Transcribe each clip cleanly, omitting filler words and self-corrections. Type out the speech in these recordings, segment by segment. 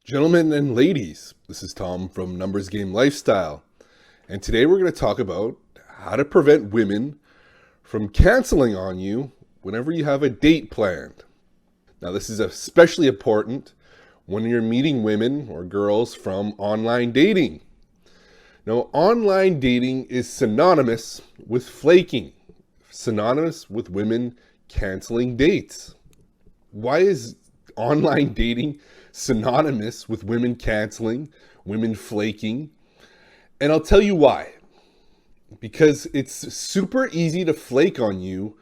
Gentlemen and ladies, this is Tom from Numbers Game Lifestyle, and today we're going to talk about how to prevent women from canceling on you whenever you have a date planned. Now, this is especially important when you're meeting women or girls from online dating. Now, online dating is synonymous with flaking, synonymous with women canceling dates. Why is online dating synonymous with women canceling, women flaking? And I'll tell you why. Because it's super easy to flake on you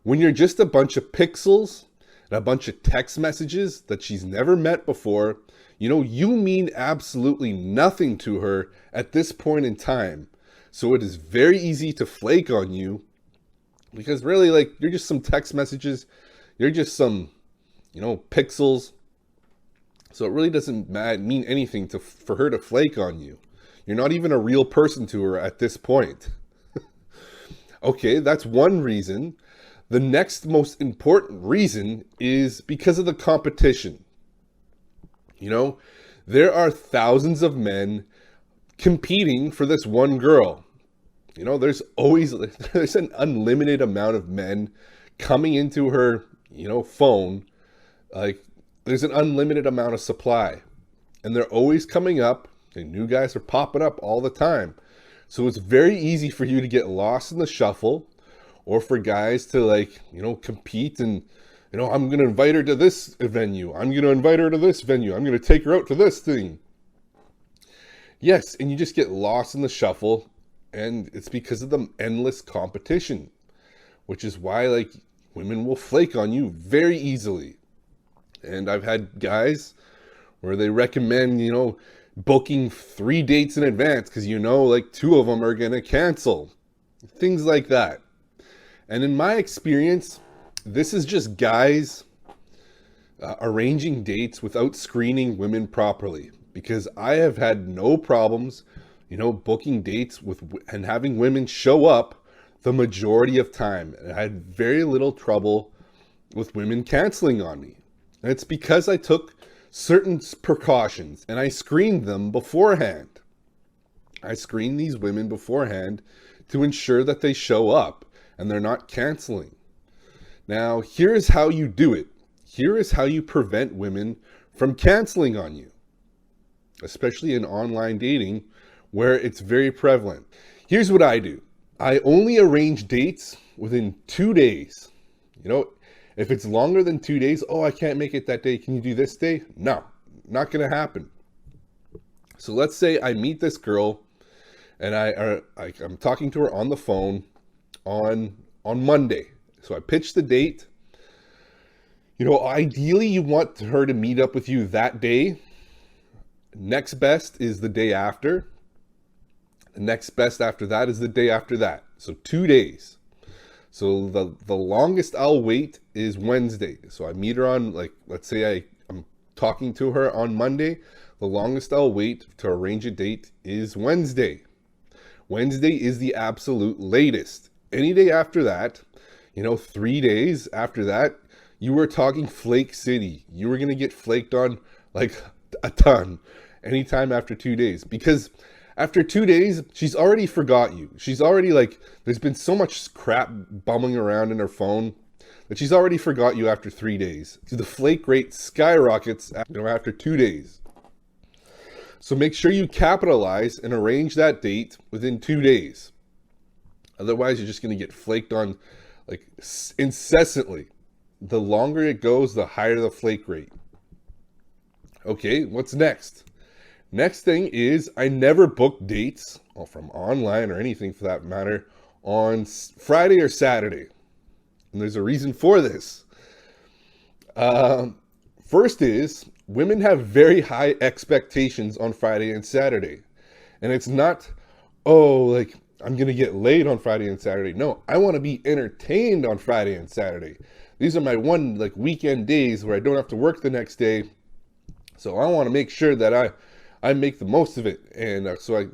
when you're just a bunch of pixels and a bunch of text messages that she's never met before. You mean absolutely nothing to her at this point in time. So it is very easy to flake on you because really, you're just some text messages. You're just some pixels. So it really doesn't mean anything for her to flake on you. You're not even a real person to her at this point. Okay, that's one reason. The next most important reason is because of the competition. There are thousands of men competing for this one girl. There's an unlimited amount of men coming into her, phone. There's an unlimited amount of supply, and they're always coming up, and new guys are popping up all the time. So it's very easy for you to get lost in the shuffle, or for guys to compete and, I'm going to invite her to this venue. I'm going to invite her to this venue. I'm going to take her out to this thing. Yes, and you just get lost in the shuffle, and it's because of the endless competition, which is why women will flake on you very easily. And I've had guys where they recommend, booking 3 dates in advance because 2 of them are going to cancel. Things like that. And in my experience, this is just guys arranging dates without screening women properly. Because I have had no problems, booking dates and having women show up the majority of time. And I had very little trouble with women canceling on me. And it's because I took certain precautions and I screened them beforehand. I screened these women beforehand to ensure that they show up and they're not canceling. Now, here's how you do it. Here is how you prevent women from canceling on you, especially in online dating where it's very prevalent. Here's what I do. I only arrange dates within 2 days. If it's longer than 2 days, I can't make it that day. Can you do this day? No, not going to happen. So let's say I meet this girl and I'm talking to her on the phone on Monday. So I pitch the date. Ideally you want her to meet up with you that day. Next best is the day after. The next best after that is the day after that. So 2 days. So the longest I'll wait is Wednesday. So I meet her on, let's say I'm talking to her on Monday. The longest I'll wait to arrange a date is Wednesday. Wednesday is the absolute latest. Any day after that, 3 days after that, you were talking Flake City. You were going to get flaked on a ton anytime after 2 days. Because after 2 days, she's already forgot you. She's already there's been so much crap bumming around in her phone that she's already forgot you after 3 days. So the flake rate skyrockets after 2 days. So make sure you capitalize and arrange that date within 2 days. Otherwise, you're just going to get flaked on incessantly. The longer it goes, the higher the flake rate. Okay, what's next? Next thing is I never book dates, from online or anything for that matter, on Friday or Saturday. And there's a reason for this. First is women have very high expectations on Friday and Saturday. And it's not, I'm going to get laid on Friday and Saturday. No, I want to be entertained on Friday and Saturday. These are my one weekend days where I don't have to work the next day. So I want to make sure that I make the most of it. And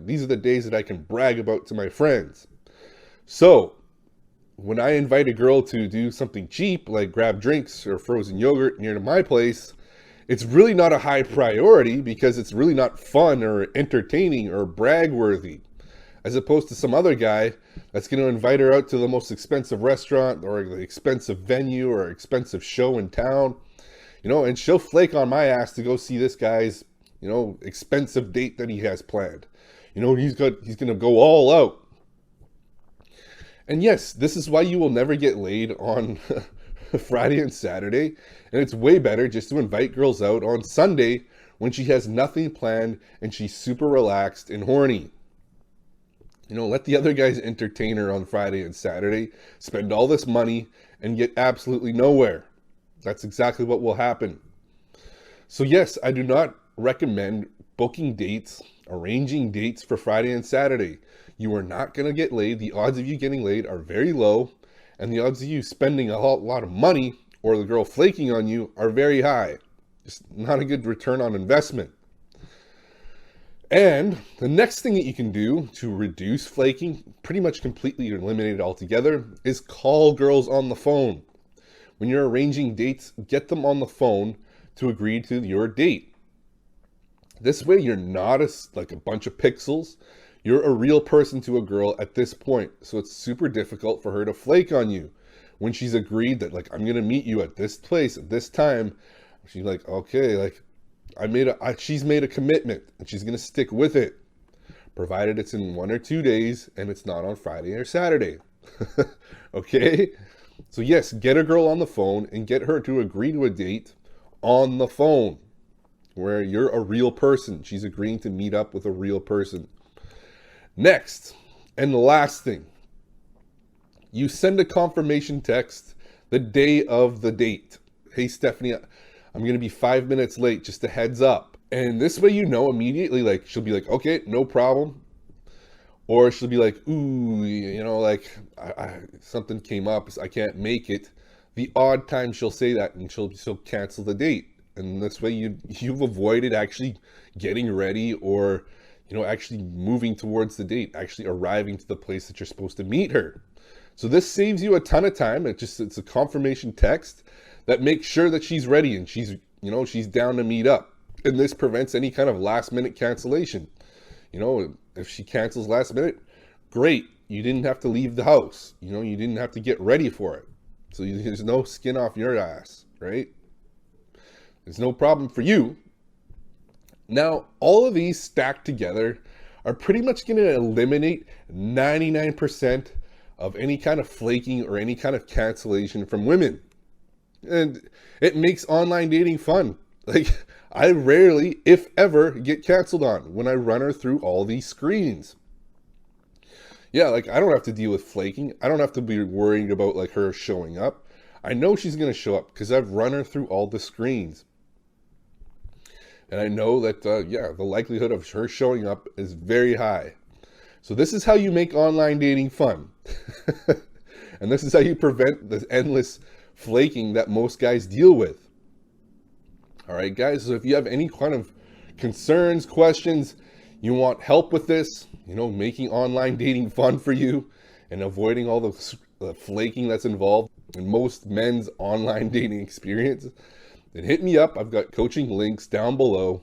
these are the days that I can brag about to my friends. So when I invite a girl to do something cheap, like grab drinks or frozen yogurt near to my place, it's really not a high priority because it's really not fun or entertaining or brag worthy. As opposed to some other guy that's going to invite her out to the most expensive restaurant or the expensive venue or expensive show in town, and she'll flake on my ass to go see this guy's, expensive date that he has planned. He's going to go all out. And yes, this is why you will never get laid on Friday and Saturday. And it's way better just to invite girls out on Sunday when she has nothing planned and she's super relaxed and horny. Let the other guys entertain her on Friday and Saturday, spend all this money, and get absolutely nowhere. That's exactly what will happen. So yes, I do not recommend booking dates, arranging dates for Friday and Saturday. You are not going to get laid. The odds of you getting laid are very low, and the odds of you spending a lot of money or the girl flaking on you are very high. Just not a good return on investment. And the next thing that you can do to reduce flaking, pretty much completely eliminate it altogether, is call girls on the phone. When you're arranging dates, get them on the phone to agree to your date. This way you're not like a bunch of pixels. You're a real person to a girl at this point. So it's super difficult for her to flake on you. When she's agreed that, like, I'm going to meet you at this place at this time, she's like, okay, like, she's made a commitment and she's going to stick with it, provided it's in 1 or 2 days and it's not on Friday or Saturday. Okay? So yes, get a girl on the phone and get her to agree to a date on the phone where you're a real person. She's agreeing to meet up with a real person. Next, and the last thing, you send a confirmation text the day of the date. Hey, Stephanie, I'm going to be 5 minutes late, just a heads up. And this way, immediately, like, she'll be like, okay, no problem. Or she'll be like, ooh, like, something came up, I can't make it. The odd time she'll say that and she'll cancel the date. And this way you've avoided actually getting ready or, actually moving towards the date, actually arriving to the place that you're supposed to meet her. So this saves you a ton of time. It's a confirmation text that makes sure that she's ready and she's down to meet up. And this prevents any kind of last minute cancellation. If she cancels last minute, great. You didn't have to leave the house. You didn't have to get ready for it. So there's no skin off your ass, right? There's no problem for you. Now, all of these stacked together are pretty much going to eliminate 99% of any kind of flaking or any kind of cancellation from women. And it makes online dating fun. Like, I rarely, if ever, get canceled on when I run her through all these screens. Yeah, like, I don't have to deal with flaking. I don't have to be worrying about, like, her showing up. I know she's going to show up because I've run her through all the screens. And I know that, the likelihood of her showing up is very high. So this is how you make online dating fun. And this is how you prevent the endless flaking that most guys deal with. All right, guys, so if you have any kind of concerns, questions, you want help with this, making online dating fun for you and avoiding all the flaking that's involved in most men's online dating experience, then hit me up. I've got coaching links down below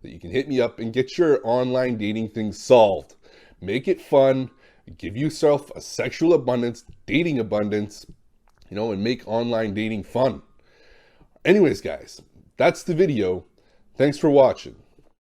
that you can hit me up and get your online dating things solved. Make it fun, give yourself a sexual abundance, dating abundance, and make online dating fun. Anyways, guys, that's the video. Thanks for watching.